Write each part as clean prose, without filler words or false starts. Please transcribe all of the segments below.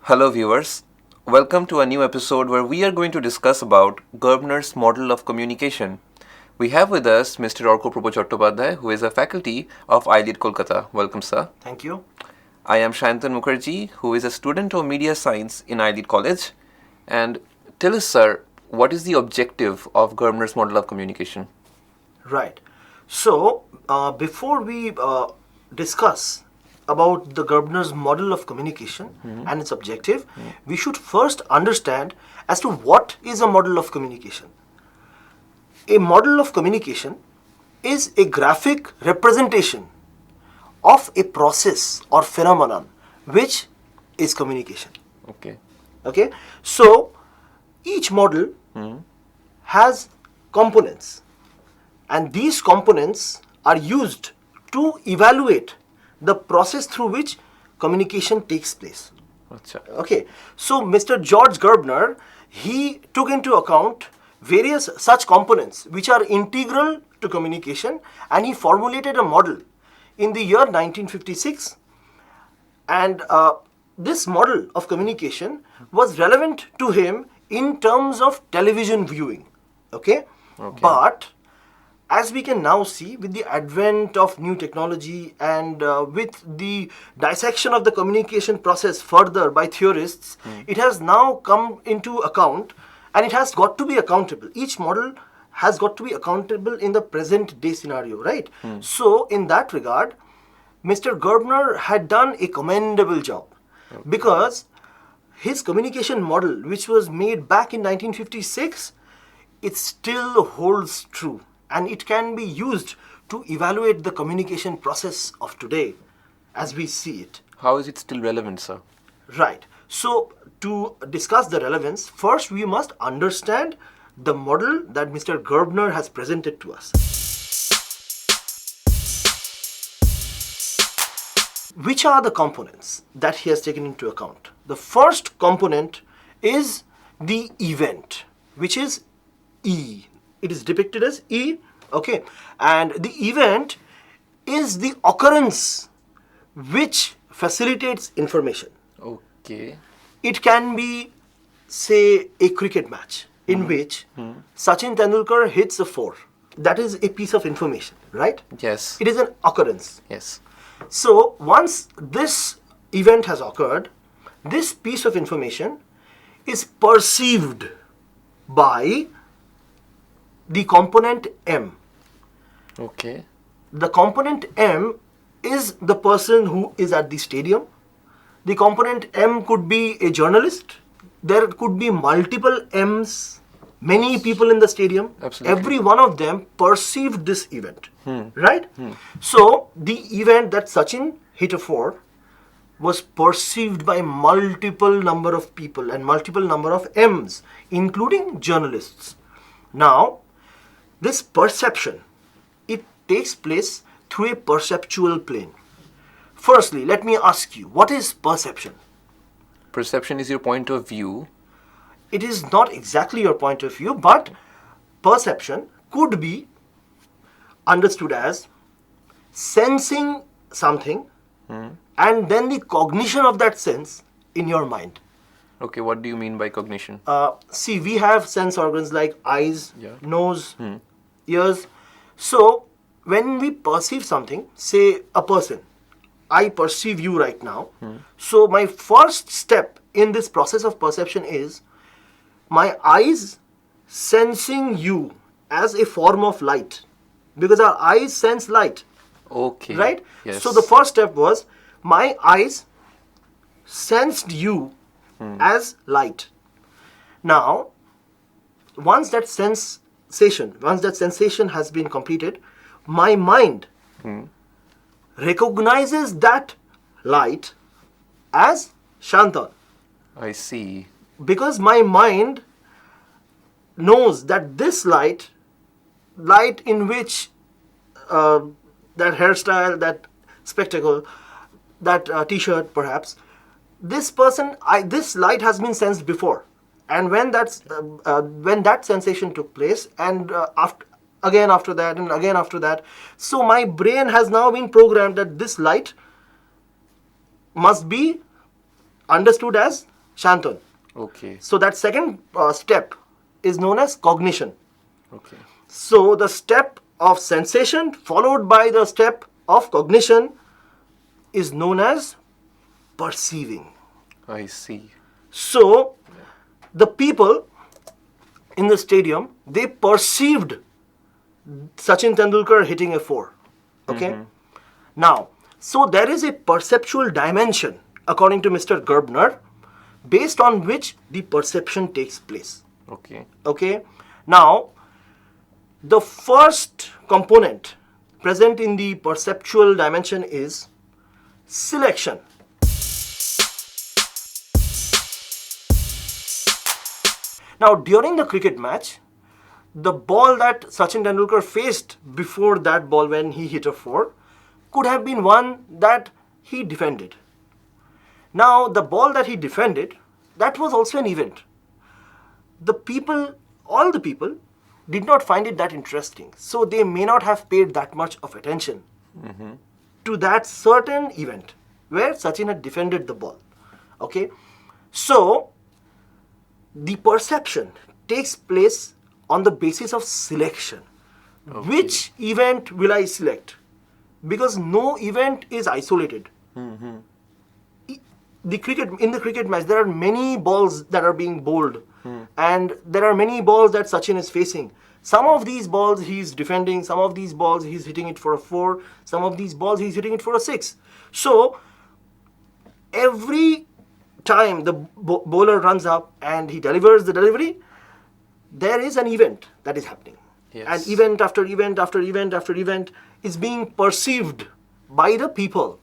Hello viewers, welcome to a new episode where we are going to discuss about Gerbner's model of communication. We have with us Mr. Orko Chattopadhyay, who is a faculty of ILEAD Kolkata. Welcome, sir. Thank you. I am Shantan Mukherjee, who is a student of media science in ILEAD College. And tell us, sir, what is the objective of Gerbner's model of communication? Right. So, before we discuss about the Gerbner's model of communication and its objective, we should first understand as to what is a model of communication. A model of communication is a graphic representation of a process or phenomenon which is communication. Okay. So, each model has components, and these components are used to evaluate the process through which communication takes place. Achha. Okay, so Mr. George Gerbner, he took into account various such components which are integral to communication, and he formulated a model in the year 1956, and this model of communication was relevant to him in terms of television viewing. Okay. But as we can now see, with the advent of new technology and with the dissection of the communication process further by theorists, it has now come into account, and it has got to be accountable. Each model has got to be accountable in the present day scenario, right? So, in that regard, Mr. Gerbner had done a commendable job, because his communication model, which was made back in 1956, it still holds true. And it can be used to evaluate the communication process of today as we see it. How is it still relevant, sir? Right. So, to discuss the relevance, first we must understand the model that Mr. Gerbner has presented to us. Which are the components that he has taken into account? The first component is the event, which is E. It is depicted as E, okay, and the event is the occurrence which facilitates information. Okay. It can be, say, a cricket match in which Sachin Tendulkar hits a four. That is a piece of information, right? Yes. It is an occurrence. Yes. So, once this event has occurred, this piece of information is perceived by the component M. Okay. The component M is the person who is at the stadium. The component M could be a journalist. There could be multiple M's, many people in the stadium. Absolutely. Every one of them perceived this event, right? So, the event that Sachin hit a four was perceived by multiple number of people and multiple number of M's, including journalists. Now, this perception, it takes place through a perceptual plane. Firstly, let me ask you, what is perception? Perception is your point of view. It is not exactly your point of view, but perception could be understood as sensing something and then the cognition of that sense in your mind. Okay, what do you mean by cognition? See, we have sense organs like eyes, Yeah. nose, ears. So, when we perceive something, say a person, I perceive you right now. So, my first step in this process of perception is my eyes sensing you as a form of light, because our eyes sense light, Okay. right? Yes. So, the first step was my eyes sensed you as light. Now, once that sensation has been completed, my mind recognizes that light as Shantan, I see. because my mind knows that this light in which that hairstyle, that spectacle, that t-shirt perhaps, this light has been sensed before, and when that sensation took place, and after that, so my brain has now been programmed that this light must be understood as Shantan. Okay. So that second step is known as cognition. Okay. So the step of sensation followed by the step of cognition is known as perceiving. I see. So the people in the stadium, they perceived Sachin Tendulkar hitting a 4. Okay? Now, so there is a perceptual dimension, according to Mr. Gerbner, based on which the perception takes place. Okay. Okay? Now, the first component present in the perceptual dimension is selection. Now, during the cricket match, the ball that Sachin Tendulkar faced before that ball when he hit a 4 could have been one that he defended. Now, the ball that he defended, that was also an event. The people, all the people, did not find it that interesting. So they may not have paid that much of attention to that certain event where Sachin had defended the ball. Okay? So, the perception takes place on the basis of selection. Okay. Which event will I select? Because no event is isolated. In the cricket match, there are many balls that are being bowled, and there are many balls that Sachin is facing. Some of these balls he's defending, some of these balls he's hitting it for a 4, some of these balls he's hitting it for a 6. So every time the bowler runs up and he delivers the delivery, there is an event that is happening. Yes. And event after event after event after event is being perceived by the people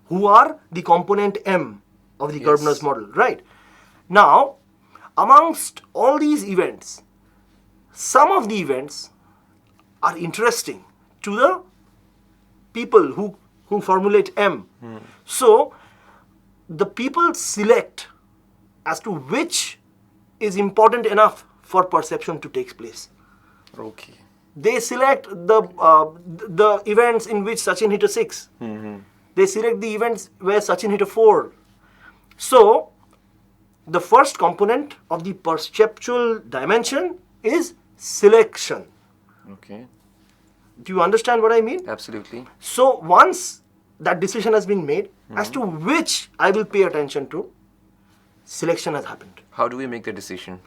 who are the component M of the Gerbner's model, right? Now, amongst all these events, some of the events are interesting to the people who formulate M. So, the people select as to which is important enough for perception to take place. Okay. They select the events in which Sachin hit a 6. They select the events where Sachin hit a 4. So, the first component of the perceptual dimension is selection. Okay. Do you understand what I mean? Absolutely. So, once that decision has been made as to which I will pay attention to, selection has happened. How do we make the decision?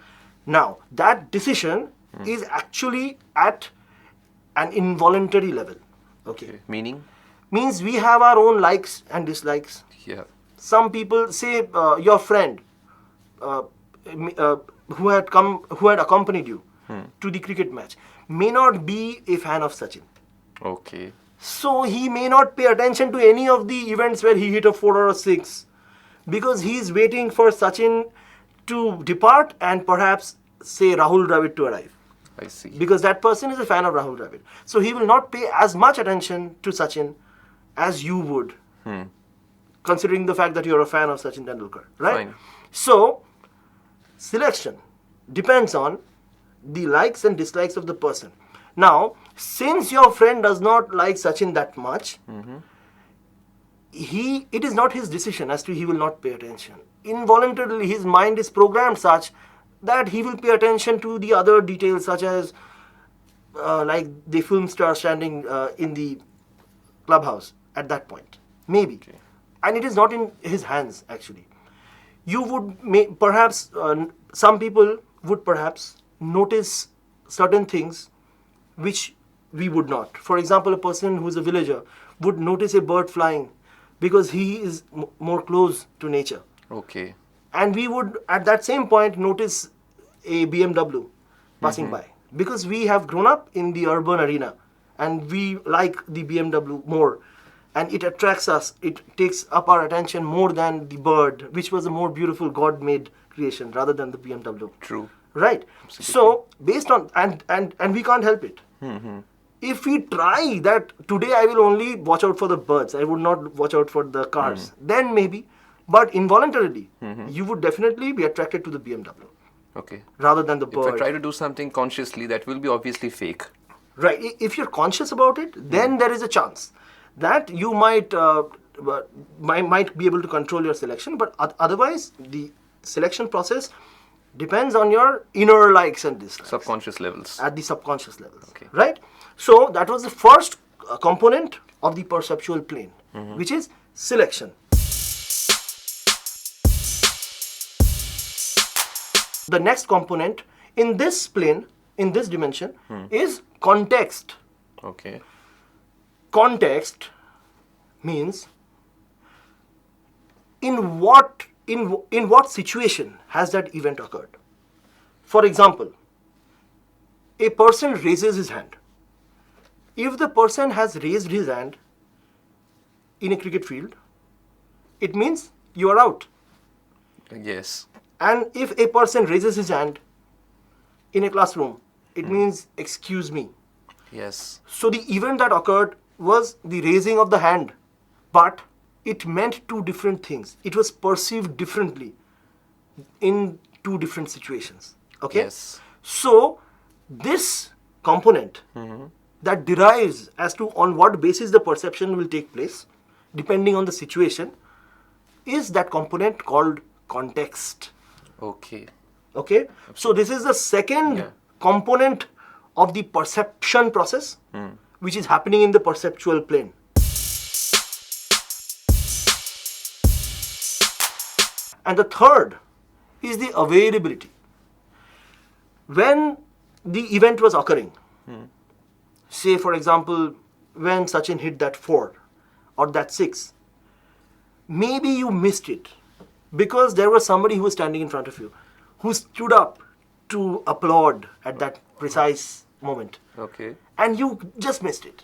Now, that decision is actually at an involuntary level. Okay. Meaning? Means we have our own likes and dislikes. Yeah. Some people say your friend who had accompanied you to the cricket match may not be a fan of Sachin. Okay. So he may not pay attention to any of the events where he hit a 4 or a 6 because he is waiting for Sachin to depart and perhaps say Rahul Dravid to arrive. I see. Because that person is a fan of Rahul Dravid. So he will not pay as much attention to Sachin as you would, considering the fact that you're a fan of Sachin Tendulkar, right? Fine. So, selection depends on the likes and dislikes of the person. Now, since your friend does not like Sachin that much, it is not his decision as to he will not pay attention. Involuntarily, his mind is programmed such that he will pay attention to the other details such as like the film star standing in the clubhouse at that point. Maybe. Okay. And it is not in his hands actually. You would perhaps, some people would perhaps notice certain things which we would not. For example, a person who is a villager would notice a bird flying because he is more close to nature. Okay. And we would at that same point notice a BMW passing by because we have grown up in the urban arena and we like the BMW more and it attracts us, it takes up our attention more than the bird, which was a more beautiful God-made creation rather than the BMW. True. Right. Absolutely. So based on and we can't help it. If we try that today I will only watch out for the birds, I would not watch out for the cars, then maybe, but involuntarily you would definitely be attracted to the BMW Okay. rather than the bird. If I try to do something consciously, that will be obviously fake. Right. If you're conscious about it, then there is a chance that you might be able to control your selection, but otherwise the selection process depends on your inner likes and dislikes. Subconscious levels. At the subconscious levels. Okay. Right? So that was the first component of the perceptual plane, which is selection. The next component in this plane, in this dimension, is context. Okay. Context means in what situation has that event occurred. For example, a person raises his hand. If the person has raised his hand in a cricket field, it means you are out. Yes. And if a person raises his hand in a classroom, it means excuse me. Yes. So the event that occurred was the raising of the hand, but it meant two different things. It was perceived differently in two different situations. Okay? Yes. So this component that derives as to on what basis the perception will take place, depending on the situation, is that component called context. Okay. Okay? So this is the second component of the perception process, which is happening in the perceptual plane. And the third is the availability. When the event was occurring, say for example, when Sachin hit that 4 or that 6, maybe you missed it because there was somebody who was standing in front of you, who stood up to applaud at that precise moment. Okay. And you just missed it.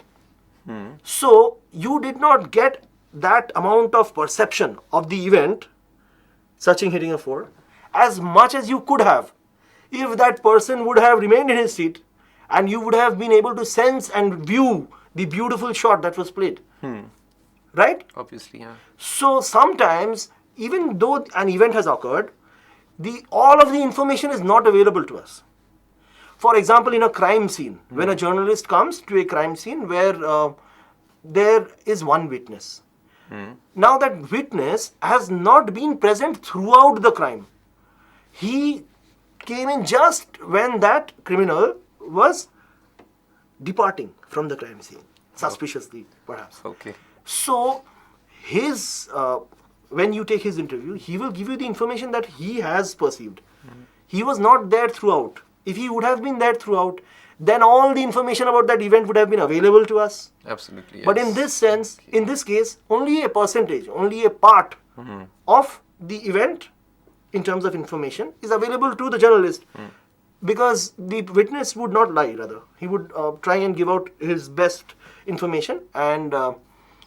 So you did not get that amount of perception of the event, Sachin hitting a 4, as much as you could have if that person would have remained in his seat and you would have been able to sense and view the beautiful shot that was played. Right? Obviously, yeah. So sometimes, even though an event has occurred, all of the information is not available to us. For example, in a crime scene, when a journalist comes to a crime scene where there is one witness. Now that witness has not been present throughout the crime. He came in just when that criminal was departing from the crime scene, suspiciously perhaps. Okay. So when you take his interview, he will give you the information that he has perceived. He was not there throughout. If he would have been there throughout, then all the information about that event would have been available to us. Absolutely, yes. But in this sense, in this case, only a percentage, only a part of the event in terms of information is available to the journalist, because the witness would not lie, rather. He would try and give out his best information. And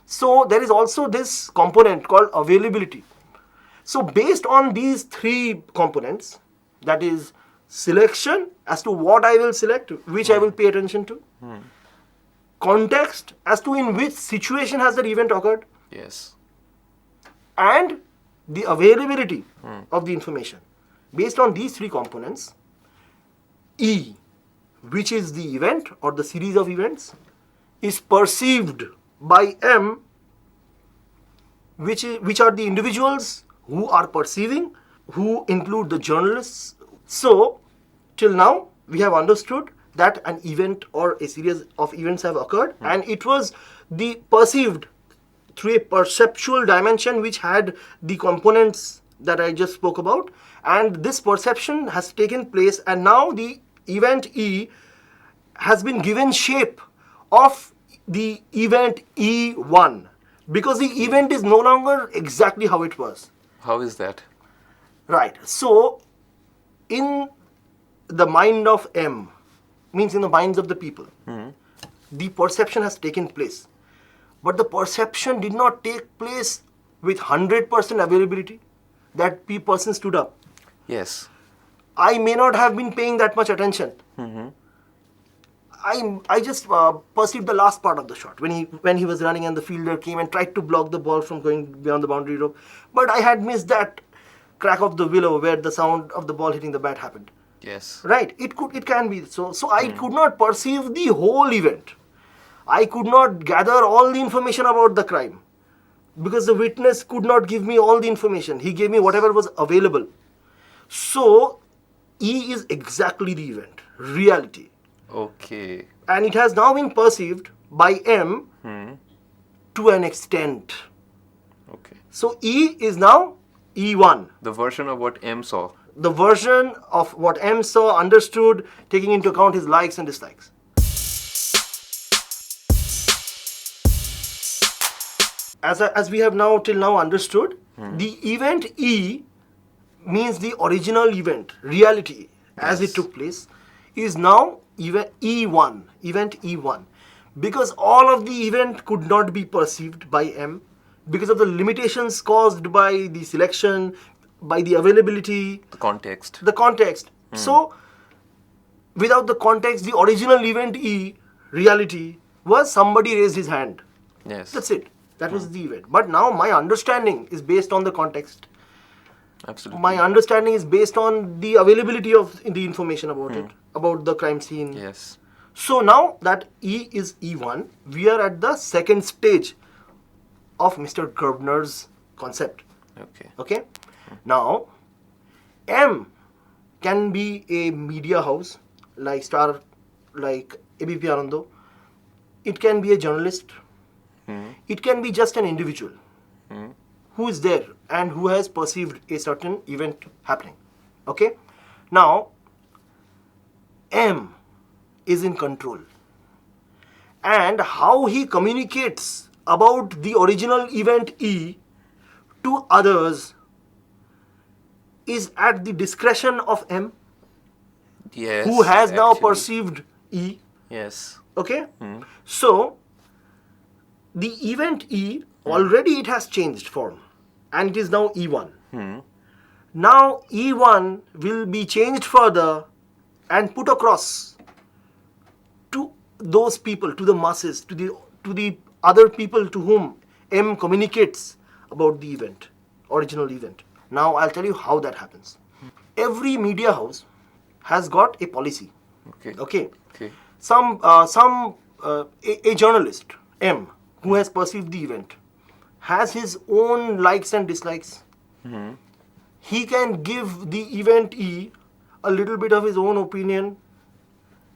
so there is also this component called availability. So based on these three components, that is selection as to what I will select, which I will pay attention to, context as to in which situation has that event occurred, Yes. and the availability of the information. Based on these three components, E, which is the event or the series of events, is perceived by M, which are the individuals who are perceiving, who include the journalists. So, till now, we have understood that an event or a series of events have occurred, and it was the perceived through a perceptual dimension which had the components that I just spoke about, and this perception has taken place, and now the event E has been given shape of the event E1, because the event is no longer exactly how it was. How is that? Right. So, in the mind of M, means in the minds of the people, the perception has taken place. But the perception did not take place with 100% availability. That person stood up. Yes. I may not have been paying that much attention. I just perceived the last part of the shot when he was running and the fielder came and tried to block the ball from going beyond the boundary rope. But I had missed that crack of the willow where the sound of the ball hitting the bat happened. Yes. Right. It can be so. So I could not perceive the whole event. I could not gather all the information about the crime, because the witness could not give me all the information. He gave me whatever was available. So E is exactly the event, reality. Okay. And it has now been perceived by M to an extent. Okay. So E is now E1. The version of what M saw. The version of what M saw, understood, taking into account his likes and dislikes. As we have now till now understood, the event E means the original event, reality, as it took place, is now event E1, event E1. Because all of the event could not be perceived by M, because of the limitations caused by the selection, by the availability, The context. the context. So, without the context, the original event E, reality, was somebody raised his hand. Yes. That's it. That was the event. But now my understanding is based on the context. Absolutely. My understanding is based on the availability of the information about it, about the crime scene. Yes. So now that E is E1, we are at the second stage of Mr. Gerbner's concept. Okay. Okay? Now, M can be a media house like Star, like ABP Anando. It can be a journalist. It can be just an individual who is there and who has perceived a certain event happening. Okay? Now, M is in control. And how he communicates about the original event E to others is at the discretion of M, Yes. who has now actually. perceived E. Yes. Okay? So, the event E, already it has changed form. And it is now E1. Now, E1 will be changed further and put across to those people, to the masses, to the other people to whom M communicates about the event, original event. Now, I'll tell you how that happens. Every media house has got a policy. Okay. Okay? Okay. A journalist, M, who has perceived the event, has his own likes and dislikes. He can give the event E a little bit of his own opinion.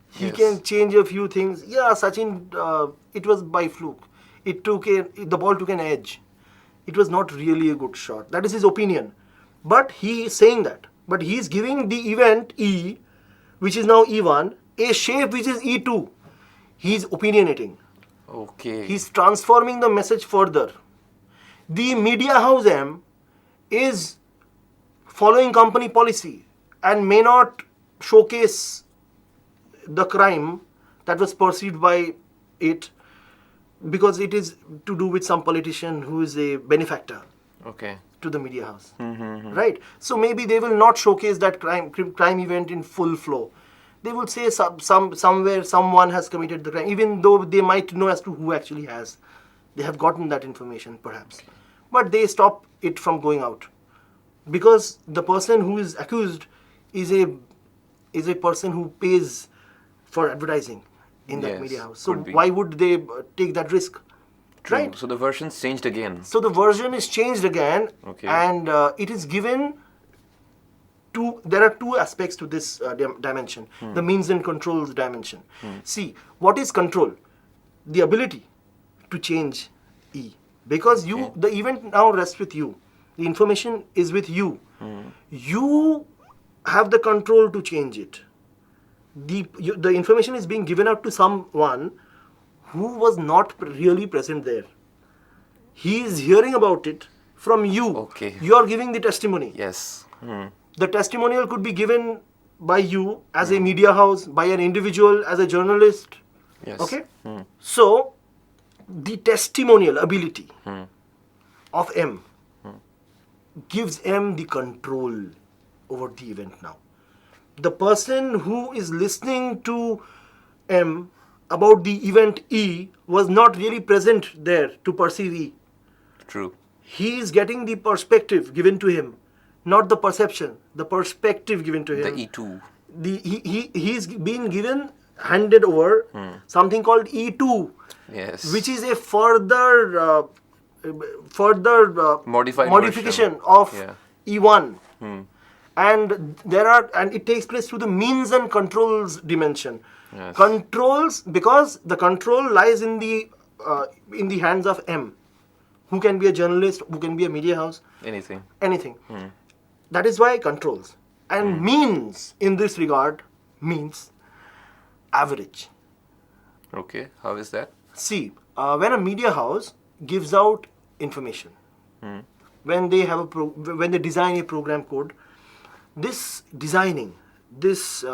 He Yes. can change a few things. Yeah, Sachin, it was by fluke. The ball took an edge. It was not really a good shot. That is his opinion. But he is saying that. But he is giving the event E, which is now E1, a shape which is E2. He is opinionating. Okay. He's transforming the message further. The media house M is following company policy and may not showcase the crime that was perceived by it because it is to do with some politician who is a benefactor Okay. to the media house. Right? So maybe they will not showcase that crime event in full flow. They will say somewhere someone has committed the crime, even though they might know as to who actually has. They have gotten that information perhaps. But they stop it from going out. Because the person who is accused is a person who pays for advertising in that Yes, media house. So could be. why would they take that risk? True. Right? So the version's changed again. So the version is changed again, Okay. and it is given to. There are two aspects to this dimension: the means and controls dimension. See, what is control? The ability to change E, because the event now rests with you. The information is with you. You have the control to change it. The information is being given out to someone who was not really present there. He is hearing about it from you. Okay. You are giving the testimony. Yes. The testimonial could be given by you as a media house, by an individual, as a journalist. Yes. Okay? So, the testimonial ability of M gives M the control over the event now. The person who is listening to M about the event E was not really present there to perceive E. True. He is getting the perspective given to him, not the perception, the perspective given to The him. E2. He is being handed over something called E2, Yes. which is a further Modified modification version. of Yeah. E1. and it takes place through the means and controls dimension. Yes. Controls, because the control lies in the hands of M, who can be a journalist, who can be a media house, Anything. anything. That is why controls. And means in this regard means average. Okay. How is that? See, when a media house gives out information, when they have when they design a program code, this designing, this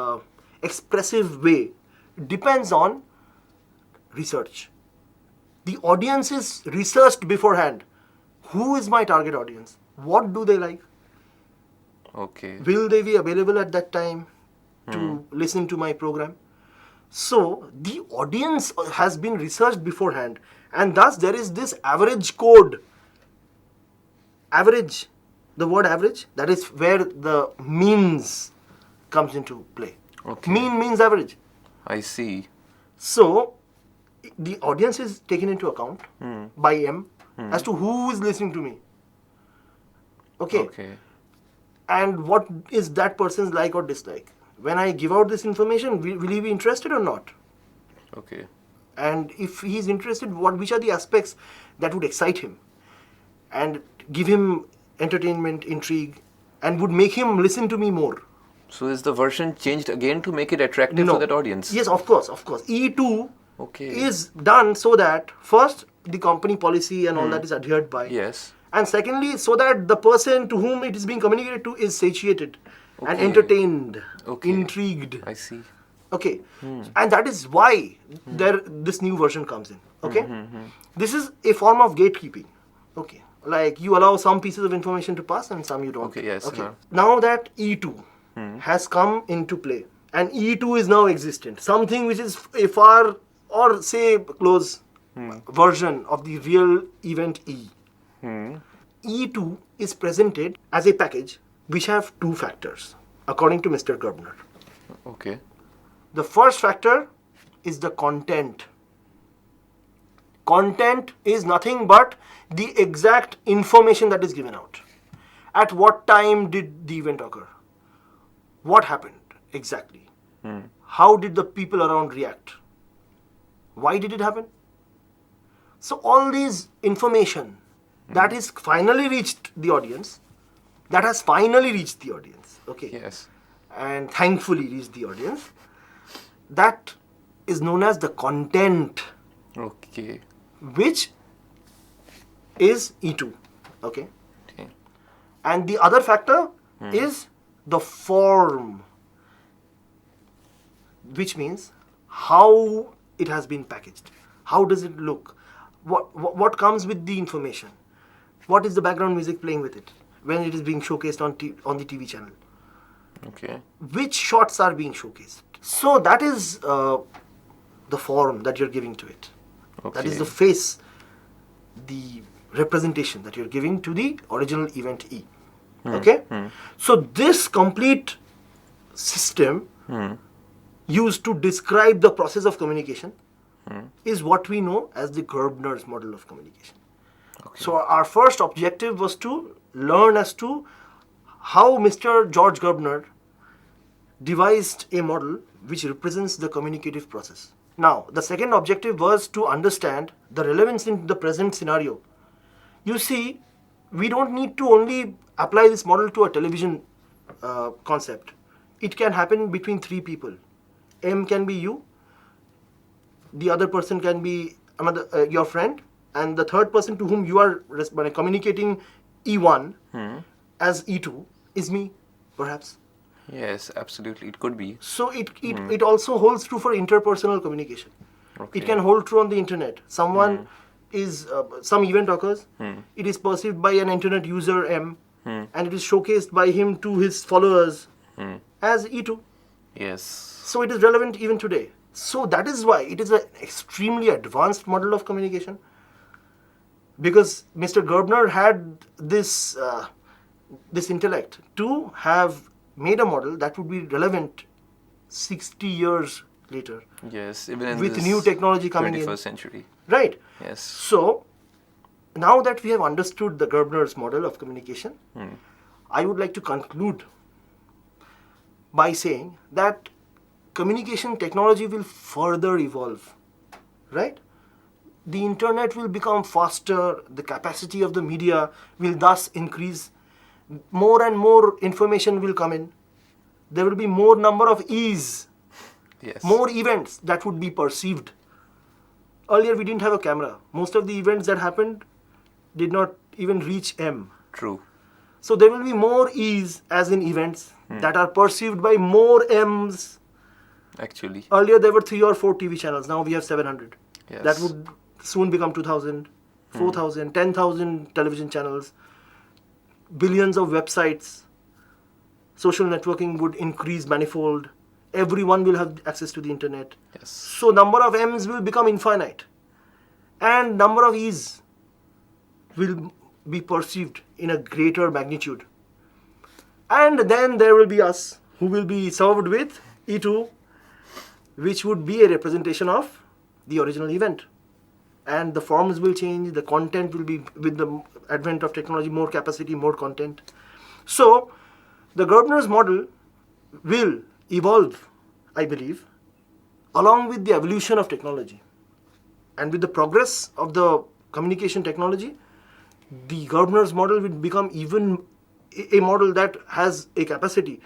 expressive way depends on research. The audience is researched beforehand. Who is my target audience? What do they like? Okay. Will they be available at that time to listen to my program? So the audience has been researched beforehand, and thus there is this average code. Average, the word average, that is where the means comes into play. Okay. Mean means average. I see. So the audience is taken into account by M as to who is listening to me. Okay. Okay. And what is that person's like or dislike? When I give out this information, will he be interested or not? Okay. And if he is interested, which are the aspects that would excite him and give him entertainment, intrigue, and would make him listen to me more? So is the version changed again to make it attractive No. to that audience? Yes, of course. E2 Okay. is done so that first the company policy and all that is adhered by. Yes. And secondly, so that the person to whom it is being communicated to is satiated and Okay. entertained, Okay. intrigued. I see. Okay. And that is why this new version comes in. Okay. This is a form of gatekeeping. Okay. Like you allow some pieces of information to pass and some you don't. Okay, yes, Okay. Now that E2 has come into play and E2 is now existent, something which is a far or say close version of the real event E. E2 is presented as a package which have two factors, according to Mr. Gerbner. Okay. The first factor is the content. Content is nothing but the exact information that is given out. At what time did the event occur? What happened exactly? How did the people around react? Why did it happen? So all these information that is finally reached the audience, that has finally reached the audience, okay, Yes. and thankfully reached the audience, that is known as the content, Okay. which is E2, okay. Okay. And the other factor is the form, which means how it has been packaged. How does it look? What comes with the information? What is the background music playing with it when it is being showcased on the TV channel? Okay. Which shots are being showcased? So that is the form that you're giving to it. Okay. That is the face, the representation that you're giving to the original event E. Okay? So this complete system used to describe the process of communication is what we know as the Gerbner's model of communication. Okay. So our first objective was to learn as to how Mr. George Gerbner devised a model which represents the communicative process. Now, the second objective was to understand the relevance in the present scenario. You see, we don't need to only apply this model to a television concept. It can happen between three people. M can be you, the other person can be another your friend, and the third person to whom you are communicating E1 as E2 is me, perhaps. Yes, absolutely. It could be. So it also holds true for interpersonal communication. Okay. It can hold true on the internet. Someone is, some event occurs, it is perceived by an internet user M, and it is showcased by him to his followers as E2. Yes. So it is relevant even today. So that is why it is an extremely advanced model of communication. Because Mr. Gerbner had this intellect to have made a model that would be relevant 60 years later. Yes, even in With this new technology coming in. 21st century. Right. Yes. So, now that we have understood the Gerbner's model of communication, I would like to conclude by saying that communication technology will further evolve, right? The internet will become faster, the capacity of the media will thus increase, more and more information will come in, there will be more number of E's, Yes. more events that would be perceived. Earlier we didn't have a camera. Most of the events that happened did not even reach M. True. So there will be more E's as in events that are perceived by more M's. Actually. Earlier there were 3 or 4 TV channels, now we have 700. Yes. That would soon become 2,000, 4,000, 10,000 television channels, billions of websites. Social networking would increase manifold. Everyone will have access to the internet. Yes. So number of M's will become infinite. And number of E's will be perceived in a greater magnitude. And then there will be us, who will be served with E2, which would be a representation of the original event. And the forms will change, the content will be, with the advent of technology, more capacity, more content. So, the Gerbner's model will evolve, I believe, along with the evolution of technology. And with the progress of the communication technology, the Gerbner's model will become even a model that has a capacity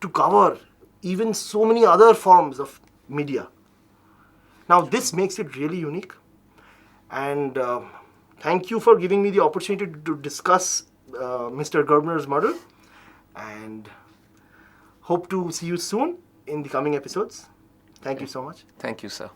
to cover even so many other forms of media. Now, this makes it really unique. And thank you for giving me the opportunity to discuss Mr. Gerbner's model. And hope to see you soon in the coming episodes. Thank you so much. Thank you, sir.